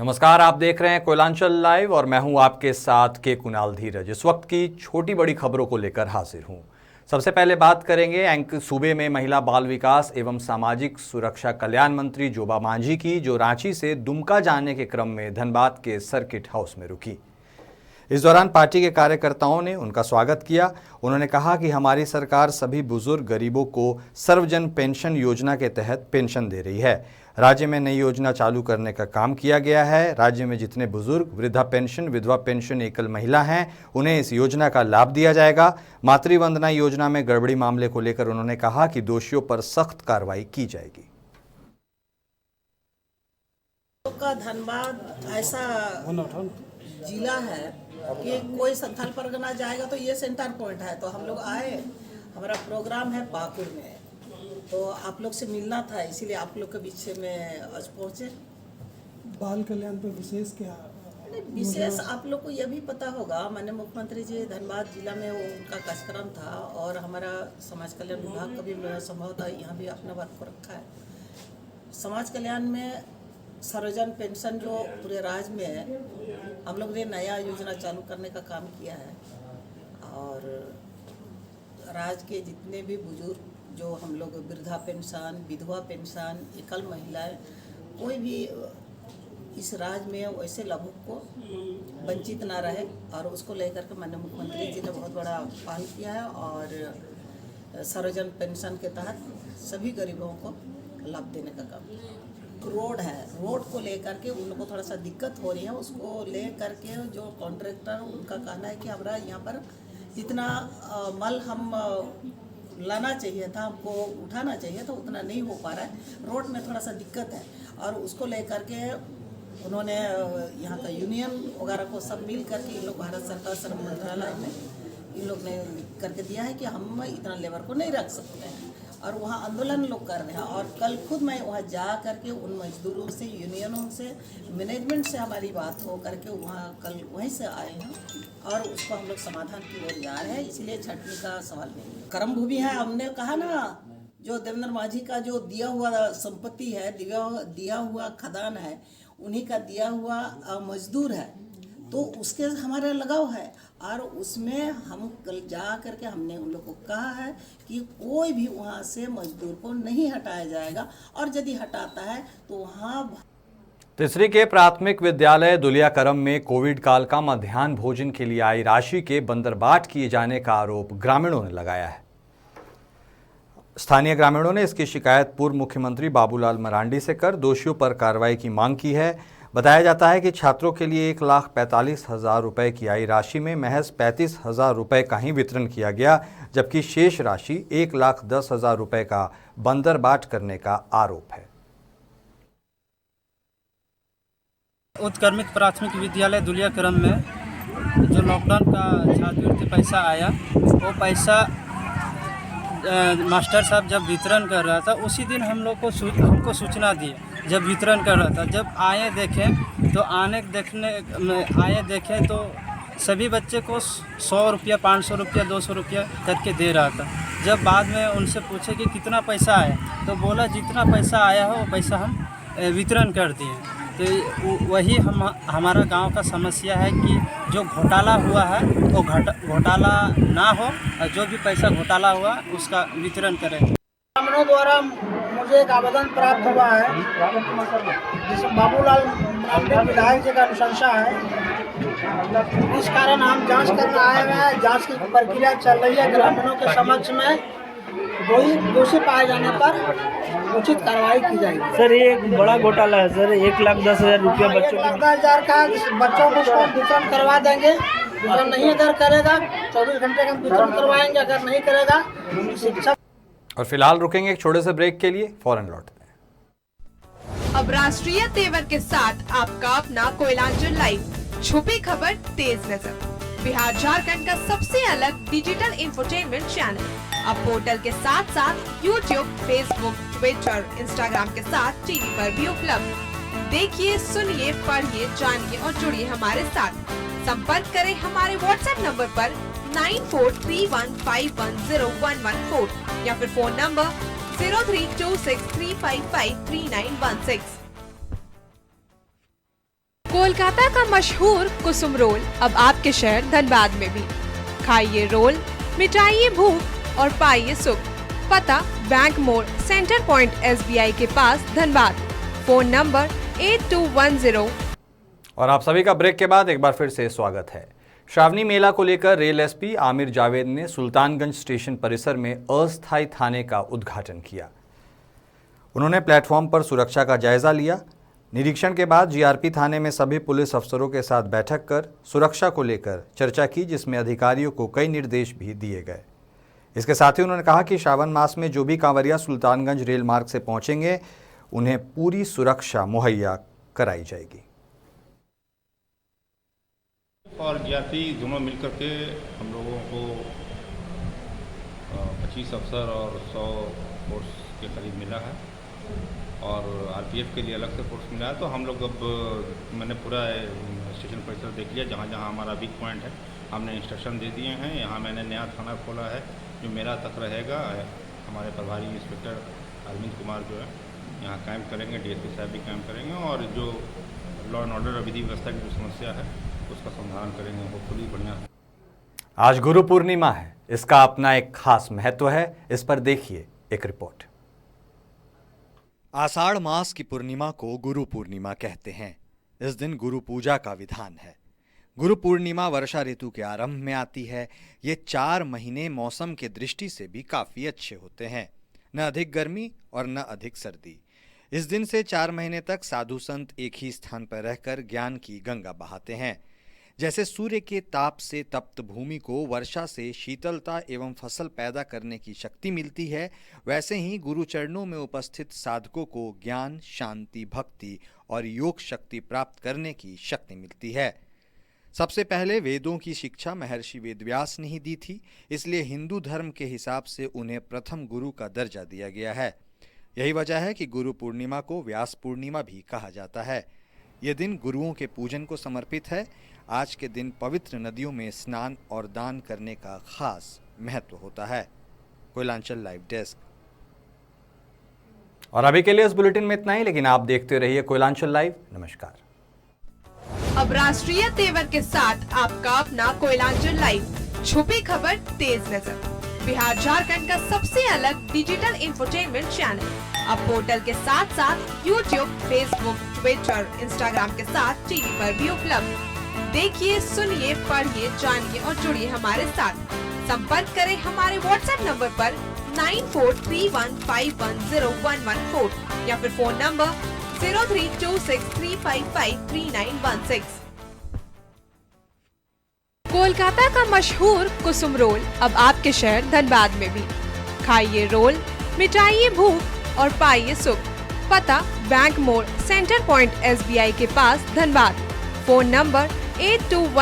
नमस्कार, आप देख रहे हैं कोयलांचल लाइव और मैं हूं आपके साथ के कुणाल धीरज। इस वक्त की छोटी बड़ी खबरों को लेकर हाजिर हूं। सबसे पहले बात करेंगे सूबे में महिला बाल विकास एवं सामाजिक सुरक्षा कल्याण मंत्री जोबा मांझी की, जो रांची से दुमका जाने के क्रम में धनबाद के सर्किट हाउस में रुकी। इस दौरान पार्टी के कार्यकर्ताओं ने उनका स्वागत किया। उन्होंने कहा कि हमारी सरकार सभी बुजुर्ग गरीबों को सर्वजन पेंशन योजना के तहत पेंशन दे रही है। राज्य में नई योजना चालू करने का काम किया गया है। राज्य में जितने बुजुर्ग वृद्धा पेंशन, विधवा पेंशन, एकल महिला हैं, उन्हें इस योजना का लाभ दिया जाएगा। मातृवंदना योजना में गड़बड़ी मामले को लेकर उन्होंने कहा कि दोषियों पर सख्त कार्रवाई की जाएगी। धनबाद ऐसा जिला है कि कोई संथाल परगना जाएगा तो ये सेंटर पॉइंट है। तो हम लोग आए, हमारा प्रोग्राम है पाकुड़ में, तो आप लोग से मिलना था, इसीलिए आप लोग के बीच में आज पहुँचे। बाल कल्याण पे विशेष क्या विशेष आप लोग को यह भी पता होगा, माननीय मुख्यमंत्री जी धनबाद जिला में उनका कार्यक्रम था और हमारा समाज कल्याण विभाग का भी संभव था, यहाँ भी अपना वर्क को रखा है। समाज कल्याण में सर्वजन पेंशन जो पूरे राज्य में है, हम लोग ने नया योजना चालू करने का काम किया है और राज्य के जितने भी बुजुर्ग जो हम लोग वृद्धा पेंशन, विधवा पेंशन, एकल महिलाएं, कोई भी इस राज्य में वैसे लाभुक को वंचित ना रहे और उसको लेकर के माननीय मुख्यमंत्री जी ने बहुत बड़ा पहल किया है और सर्वजन पेंशन के तहत सभी गरीबों को लाभ देने का काम। रोड है, रोड को लेकर के उन लोगों को थोड़ा सा दिक्कत हो रही है, उसको ले करके जो कॉन्ट्रैक्टर, उनका कहना है कि हमारा यहाँ पर जितना मल हम लाना चाहिए था, हमको उठाना चाहिए था, उतना नहीं हो पा रहा है। रोड में थोड़ा सा दिक्कत है और उसको लेकर के उन्होंने यहाँ का यूनियन वगैरह को सब मिल करके इन लोग भारत सरकार श्रम मंत्रालय में इन लोग ने करके दिया है कि हम इतना लेबर को नहीं रख सकते हैं और वहाँ आंदोलन लोग कर रहे हैं। और कल खुद मैं वहाँ जा करके उन मजदूरों से, यूनियनों से, मैनेजमेंट से हमारी बात हो करके वहाँ कल वहीं से आए हैं और उसको हम लोग समाधान की ओर जा रहे हैं। इसीलिए छटनी का सवाल नहीं, कर्म भूमि है। हमने कहा ना, जो देवेंद्र मांझी का जो दिया हुआ संपत्ति है, दिया हुआ खदान है, उन्हीं का दिया हुआ मजदूर है, तो उसके हमारा लगाव है और उसमें हम कल जा करके हमने उन लोगों को कहा है कि कोई भी वहाँ से मजदूर को नहीं हटाया जाएगा और यदि हटाता है तो वहाँ। तिसरी के प्राथमिक विद्यालय दुलियाकरम में कोविड काल का मध्याह्न भोजन के लिए आई राशि के बंदरबाट किए जाने का आरोप ग्रामीणों ने लगाया है। स्थानीय ग्रामीणों ने इसकी शिकायत पूर्व मुख्यमंत्री बाबूलाल मरांडी से कर दोषियों पर कार्रवाई की मांग की है। बताया जाता है कि छात्रों के लिए 1,45,000 रुपये की आई राशि में महज 35,000 रुपये का ही वितरण किया गया, जबकि शेष राशि 1,10,000 रुपये का बंदरबाट करने का आरोप है। उत्क्रमित प्राथमिक विद्यालय दुलियाकरम में जो लॉकडाउन का छात्रवृत्ति पैसा आया, वो पैसा मास्टर साहब जब वितरण कर रहा था उसी दिन हमको सूचना दी। जब वितरण कर रहा था, जब आए देखें तो सभी बच्चे को 100 रुपया, 500 रुपया, 200 रुपया करके दे रहा था। जब बाद में उनसे पूछे कि कितना पैसा आया, तो बोला जितना पैसा आया हो वो पैसा हम वितरण कर दिए। तो वही हमारा गांव का समस्या है कि जो घोटाला हुआ है वो घोटाला ना हो और जो भी पैसा घोटाला हुआ उसका वितरण करें। ग्रामीणों द्वारा मुझे एक आवेदन प्राप्त हुआ है जिसमें बाबूलाल मरांडी विधायक जी का अनुशंसा है। इस कारण हम जांच करने आए हुए हैं। जांच की प्रक्रिया चल रही है। ग्रामीणों के समक्ष में दोषी पाए जाने पर उचित कार्रवाई की जाएगी। सर, ये एक बड़ा घोटाला है सर। 1,10,000 रुपया बच्चों को 10,000 का बच्चों को वितरण करवा देंगे। अगर नहीं अगर करेगा 24 घंटे का वितरण करवाएंगे, अगर नहीं करेगा शिक्षा। और फिलहाल रुकेंगे एक छोटे से ब्रेक के लिए, फौरन लौटते हैं। अब राष्ट्रीय तेवर के साथ आपका अपना कोयलांचल लाइव, छुपी खबर तेज नजर, बिहार झारखंड का सबसे अलग डिजिटल इंफोटेनमेंट चैनल। अब पोर्टल के साथ साथ यूट्यूब, फेसबुक, ट्विटर, इंस्टाग्राम के साथ टीवी पर भी उपलब्ध। देखिए, सुनिए, पढ़िए, जानिए और जुड़िए हमारे साथ। संपर्क करें हमारे व्हाट्सएप नंबर पर 9431510114 या फिर फोन नंबर 032635539116। कोलकाता का मशहूर कुसुम रोल अब आपके शहर धनबाद में भी। खाइए रोल, मिटाइए भूख और पाइए सुख। पता बैंक मोड़, सेंटर पॉइंट SBI के पास, धनबाद। Phone number 8210। और आप सभी का ब्रेक के बाद एक बार फिर से स्वागत है। श्रावणी मेला को लेकर रेल SP आमिर जावेद ने सुल्तानगंज स्टेशन परिसर में अस्थायी थाने का उद्घाटन किया। उन्होंने प्लेटफॉर्म पर सुरक्षा का जायजा लिया। निरीक्षण के बाद GRP थाने में सभी पुलिस अफसरों के साथ बैठक कर सुरक्षा को लेकर चर्चा की, जिसमें अधिकारियों को कई निर्देश भी दिए गए। इसके साथ ही उन्होंने कहा कि श्रावण मास में जो भी कांवरिया सुल्तानगंज रेल मार्ग से पहुंचेंगे उन्हें पूरी सुरक्षा मुहैया कराई जाएगी। और GRP दोनों मिलकर के हम लोगों को 25 अफसर और 100 फोर्स के करीब मिला है और RPF के लिए अलग से फोर्स मिला है। तो हम लोग अब मैंने पूरा स्टेशन परिसर देख लिया, जहाँ जहाँ हमारा वीक पॉइंट है हमने इंस्ट्रक्शन दे दिए हैं। यहाँ मैंने नया थाना खोला है जो मेरा तक रहेगा। हमारे प्रभारी इंस्पेक्टर अरविंद कुमार जो है यहाँ कायम करेंगे, DSP साहब भी कायम करेंगे और जो लॉ एंड ऑर्डर विधि व्यवस्था की जो समस्या है उसका समाधान करेंगे। होपफुली बढ़िया। आज गुरु पूर्णिमा है, इसका अपना एक खास महत्व है। इस पर देखिए एक रिपोर्ट। आषाढ़ मास की पूर्णिमा को गुरु पूर्णिमा कहते हैं। इस दिन गुरु पूजा का विधान है। गुरु पूर्णिमा वर्षा ऋतु के आरंभ में आती है। ये 4 महीने मौसम के दृष्टि से भी काफी अच्छे होते हैं, न अधिक गर्मी और न अधिक सर्दी। इस दिन से 4 महीने तक साधु संत एक ही स्थान पर रहकर ज्ञान की गंगा बहाते हैं। जैसे सूर्य के ताप से तप्त भूमि को वर्षा से शीतलता एवं फसल पैदा करने की शक्ति मिलती है, वैसे ही गुरु चरणों में उपस्थित साधकों को ज्ञान, शांति, भक्ति और योग शक्ति प्राप्त करने की शक्ति मिलती है। सबसे पहले वेदों की शिक्षा महर्षि वेदव्यास ने ही दी थी, इसलिए हिंदू धर्म के हिसाब से उन्हें प्रथम गुरु का दर्जा दिया गया है। यही वजह है कि गुरु पूर्णिमा को व्यास पूर्णिमा भी कहा जाता है। ये दिन गुरुओं के पूजन को समर्पित है। आज के दिन पवित्र नदियों में स्नान और दान करने का खास महत्व होता है। Koylanchal live desk. और अभी के लिए इस बुलेटिन में इतना ही, लेकिन आप देखते रहिए कोयलांचल लाइव। नमस्कार। अब राष्ट्रीय तेवर के साथ आपका अपना कोयलांचल लाइव। छुपी खबर, तेज नजर। बिहार झारखंड का सबसे अलग डिजिटल इंफोटेनमेंट चैनल। अब पोर्टल के साथ साथ YouTube, Facebook, Twitter, Instagram के साथ TV पर भी उपलब्ध। देखिए, सुनिए, पढ़िए, जानिए और जुड़िए हमारे साथ। संपर्क करें हमारे WhatsApp नंबर पर 9431510114 या फिर फोन नंबर 032635533916। कोलकाता का मशहूर कुसुम रोल अब आपके शहर धनबाद में भी। खाइए रोल, मिटाइए भूख और पाइए सुख। पता बैंक मोड़, सेंटर पॉइंट SBI के पास, धनबाद। Phone number 8210।